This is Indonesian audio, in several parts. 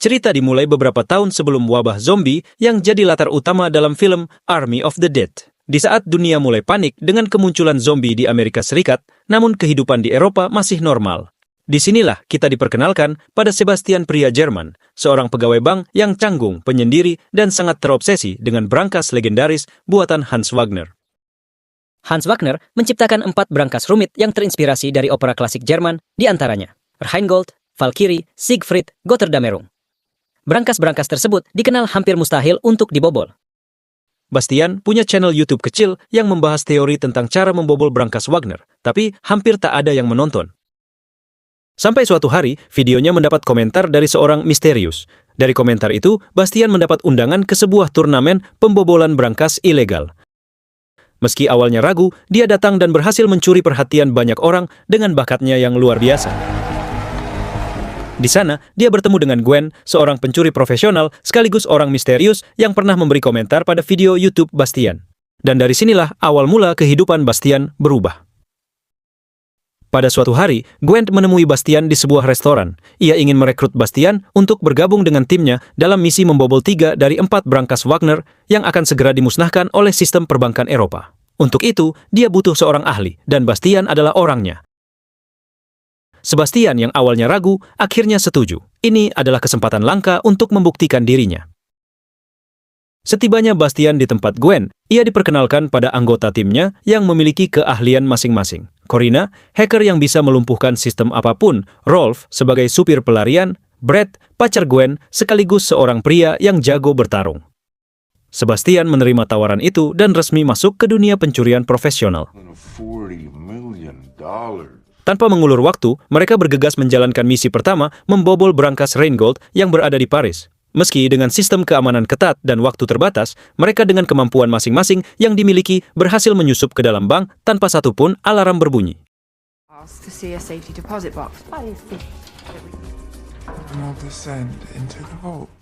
Cerita dimulai beberapa tahun sebelum wabah zombie yang jadi latar utama dalam film Army of the Dead. Di saat dunia mulai panik dengan kemunculan zombie di Amerika Serikat, namun kehidupan di Eropa masih normal. Disinilah kita diperkenalkan pada Sebastian, pria Jerman, seorang pegawai bank yang canggung, penyendiri, dan sangat terobsesi dengan brankas legendaris buatan Hans Wagner. Hans Wagner menciptakan 4 brankas rumit yang terinspirasi dari opera klasik Jerman, di antaranya Rheingold, Valkyrie, Siegfried, Gotthardammerung. Brankas-brankas tersebut dikenal hampir mustahil untuk dibobol. Bastian punya channel YouTube kecil yang membahas teori tentang cara membobol brankas Wagner, tapi hampir tak ada yang menonton. Sampai suatu hari, videonya mendapat komentar dari seorang misterius. Dari komentar itu, Bastian mendapat undangan ke sebuah turnamen pembobolan brankas ilegal. Meski awalnya ragu, dia datang dan berhasil mencuri perhatian banyak orang dengan bakatnya yang luar biasa. Di sana, dia bertemu dengan Gwen, seorang pencuri profesional sekaligus orang misterius yang pernah memberi komentar pada video YouTube Bastian. Dan dari sinilah awal mula kehidupan Bastian berubah. Pada suatu hari, Gwen menemui Bastian di sebuah restoran. Ia ingin merekrut Bastian untuk bergabung dengan timnya dalam misi membobol 3 dari 4 brankas Wagner yang akan segera dimusnahkan oleh sistem perbankan Eropa. Untuk itu, dia butuh seorang ahli, dan Bastian adalah orangnya. Sebastian yang awalnya ragu, akhirnya setuju. Ini adalah kesempatan langka untuk membuktikan dirinya. Setibanya Bastian di tempat Gwen, ia diperkenalkan pada anggota timnya yang memiliki keahlian masing-masing. Corina, hacker yang bisa melumpuhkan sistem apapun. Rolf, sebagai supir pelarian. Brett, pacar Gwen, sekaligus seorang pria yang jago bertarung. Sebastian menerima tawaran itu dan resmi masuk ke dunia pencurian profesional. Tanpa mengulur waktu, mereka bergegas menjalankan misi pertama, membobol brankas Rheingold yang berada di Paris. Meski dengan sistem keamanan ketat dan waktu terbatas, mereka dengan kemampuan masing-masing yang dimiliki berhasil menyusup ke dalam bank tanpa satupun alarm berbunyi.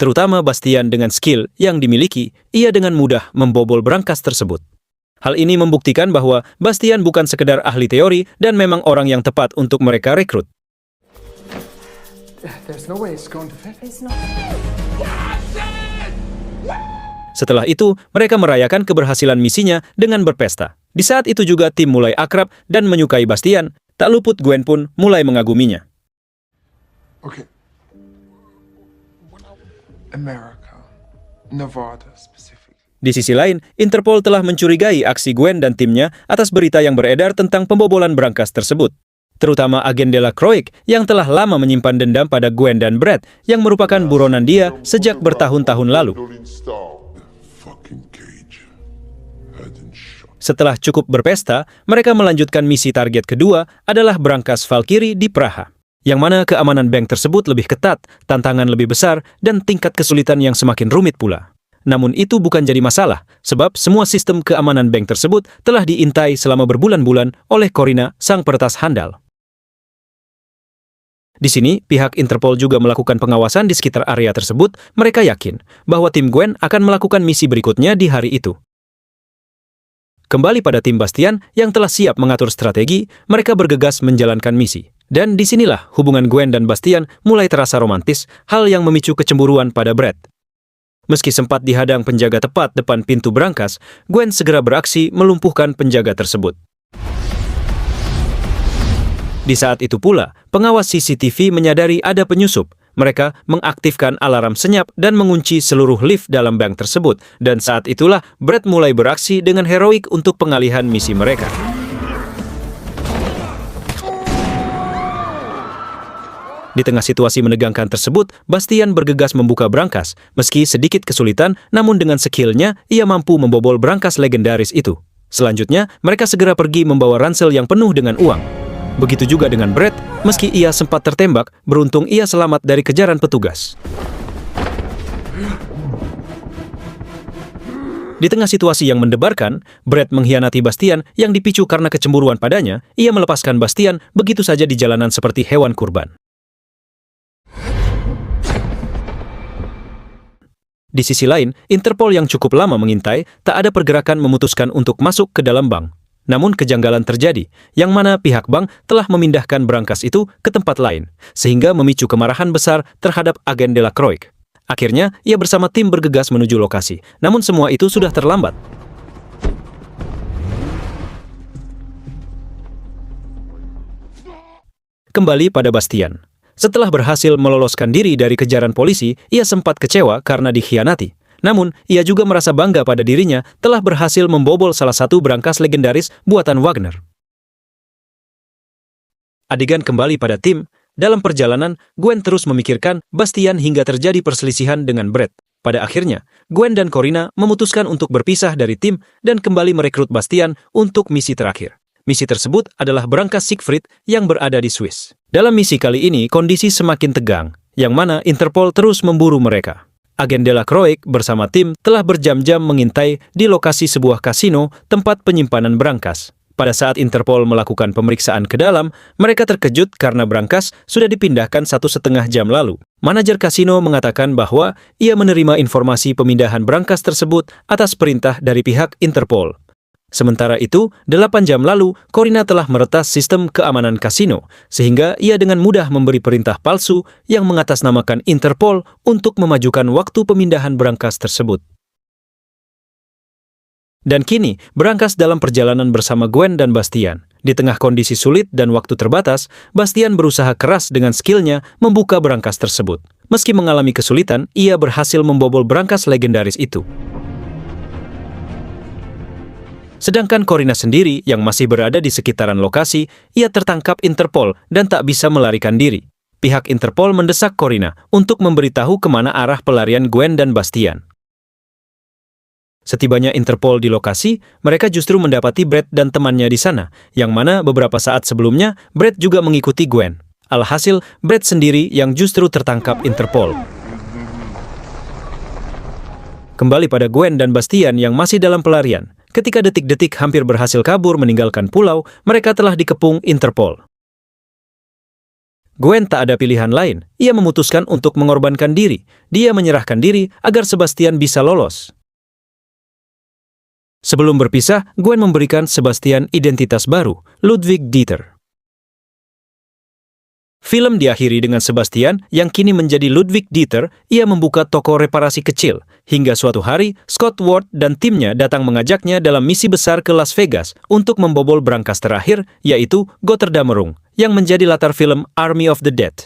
Terutama Bastian dengan skill yang dimiliki, ia dengan mudah membobol brankas tersebut. Hal ini membuktikan bahwa Bastian bukan sekedar ahli teori dan memang orang yang tepat untuk mereka rekrut. Setelah itu, mereka merayakan keberhasilan misinya dengan berpesta. Di saat itu juga tim mulai akrab dan menyukai Bastian. Tak luput Gwen pun mulai mengaguminya. America, Nevada specific. Di sisi lain, Interpol telah mencurigai aksi Gwen dan timnya atas berita yang beredar tentang pembobolan brankas tersebut. Terutama agen Delacroix yang telah lama menyimpan dendam pada Gwen dan Brett yang merupakan buronan dia sejak bertahun-tahun lalu. Setelah cukup berpesta, mereka melanjutkan misi target kedua adalah brankas Valkyrie di Praha. Yang mana keamanan bank tersebut lebih ketat, tantangan lebih besar, dan tingkat kesulitan yang semakin rumit pula. Namun itu bukan jadi masalah, sebab semua sistem keamanan bank tersebut telah diintai selama berbulan-bulan oleh Corina, sang peretas handal. Di sini, pihak Interpol juga melakukan pengawasan di sekitar area tersebut. Mereka yakin bahwa tim Gwen akan melakukan misi berikutnya di hari itu. Kembali pada tim Bastian yang telah siap mengatur strategi, mereka bergegas menjalankan misi. Dan disinilah hubungan Gwen dan Bastian mulai terasa romantis, hal yang memicu kecemburuan pada Brett. Meski sempat dihadang penjaga tepat depan pintu brankas, Gwen segera beraksi melumpuhkan penjaga tersebut. Di saat itu pula, pengawas CCTV menyadari ada penyusup. Mereka mengaktifkan alarm senyap dan mengunci seluruh lift dalam bank tersebut. Dan saat itulah Brett mulai beraksi dengan heroik untuk pengalihan misi mereka. Di tengah situasi menegangkan tersebut, Bastian bergegas membuka brankas. Meski sedikit kesulitan, namun dengan skillnya, ia mampu membobol brankas legendaris itu. Selanjutnya, mereka segera pergi membawa ransel yang penuh dengan uang. Begitu juga dengan Brett, meski ia sempat tertembak, beruntung ia selamat dari kejaran petugas. Di tengah situasi yang mendebarkan, Brett mengkhianati Bastian yang dipicu karena kecemburuan padanya. Ia melepaskan Bastian begitu saja di jalanan seperti hewan kurban. Di sisi lain, Interpol yang cukup lama mengintai, tak ada pergerakan memutuskan untuk masuk ke dalam bank. Namun kejanggalan terjadi, yang mana pihak bank telah memindahkan brankas itu ke tempat lain, sehingga memicu kemarahan besar terhadap agen Delacroix. Akhirnya, ia bersama tim bergegas menuju lokasi. Namun semua itu sudah terlambat. Kembali pada Bastian. Setelah berhasil meloloskan diri dari kejaran polisi, ia sempat kecewa karena dikhianati. Namun, ia juga merasa bangga pada dirinya telah berhasil membobol salah satu brankas legendaris buatan Wagner. Adegan kembali pada tim. Dalam perjalanan, Gwen terus memikirkan Bastian hingga terjadi perselisihan dengan Brett. Pada akhirnya, Gwen dan Corina memutuskan untuk berpisah dari tim dan kembali merekrut Bastian untuk misi terakhir. Misi tersebut adalah berangkas Siegfried yang berada di Swiss. Dalam misi kali ini, kondisi semakin tegang, yang mana Interpol terus memburu mereka. Agen Delacroix bersama tim telah berjam-jam mengintai di lokasi sebuah kasino tempat penyimpanan berangkas. Pada saat Interpol melakukan pemeriksaan ke dalam, mereka terkejut karena berangkas sudah dipindahkan 1,5 jam lalu. Manajer kasino mengatakan bahwa ia menerima informasi pemindahan berangkas tersebut atas perintah dari pihak Interpol. Sementara itu, 8 jam lalu, Corina telah meretas sistem keamanan kasino, sehingga ia dengan mudah memberi perintah palsu yang mengatasnamakan Interpol untuk memajukan waktu pemindahan berangkas tersebut. Dan kini, berangkas dalam perjalanan bersama Gwen dan Bastian. Di tengah kondisi sulit dan waktu terbatas, Bastian berusaha keras dengan skillnya membuka berangkas tersebut. Meski mengalami kesulitan, ia berhasil membobol berangkas legendaris itu. Sedangkan Corina sendiri yang masih berada di sekitaran lokasi, ia tertangkap Interpol dan tak bisa melarikan diri. Pihak Interpol mendesak Corina untuk memberitahu kemana arah pelarian Gwen dan Bastian. Setibanya Interpol di lokasi, mereka justru mendapati Brett dan temannya di sana, yang mana beberapa saat sebelumnya Brett juga mengikuti Gwen. Alhasil, Brett sendiri yang justru tertangkap Interpol. Kembali pada Gwen dan Bastian yang masih dalam pelarian. Ketika detik-detik hampir berhasil kabur meninggalkan pulau, mereka telah dikepung Interpol. Gwen tak ada pilihan lain. Ia memutuskan untuk mengorbankan diri. Dia menyerahkan diri agar Sebastian bisa lolos. Sebelum berpisah, Gwen memberikan Sebastian identitas baru, Ludwig Dieter. Film diakhiri dengan Sebastian yang kini menjadi Ludwig Dieter. Ia membuka toko reparasi kecil. Hingga suatu hari, Scott Ward dan timnya datang mengajaknya dalam misi besar ke Las Vegas untuk membobol berangkas terakhir, yaitu Gotterdammerung, yang menjadi latar film Army of the Dead.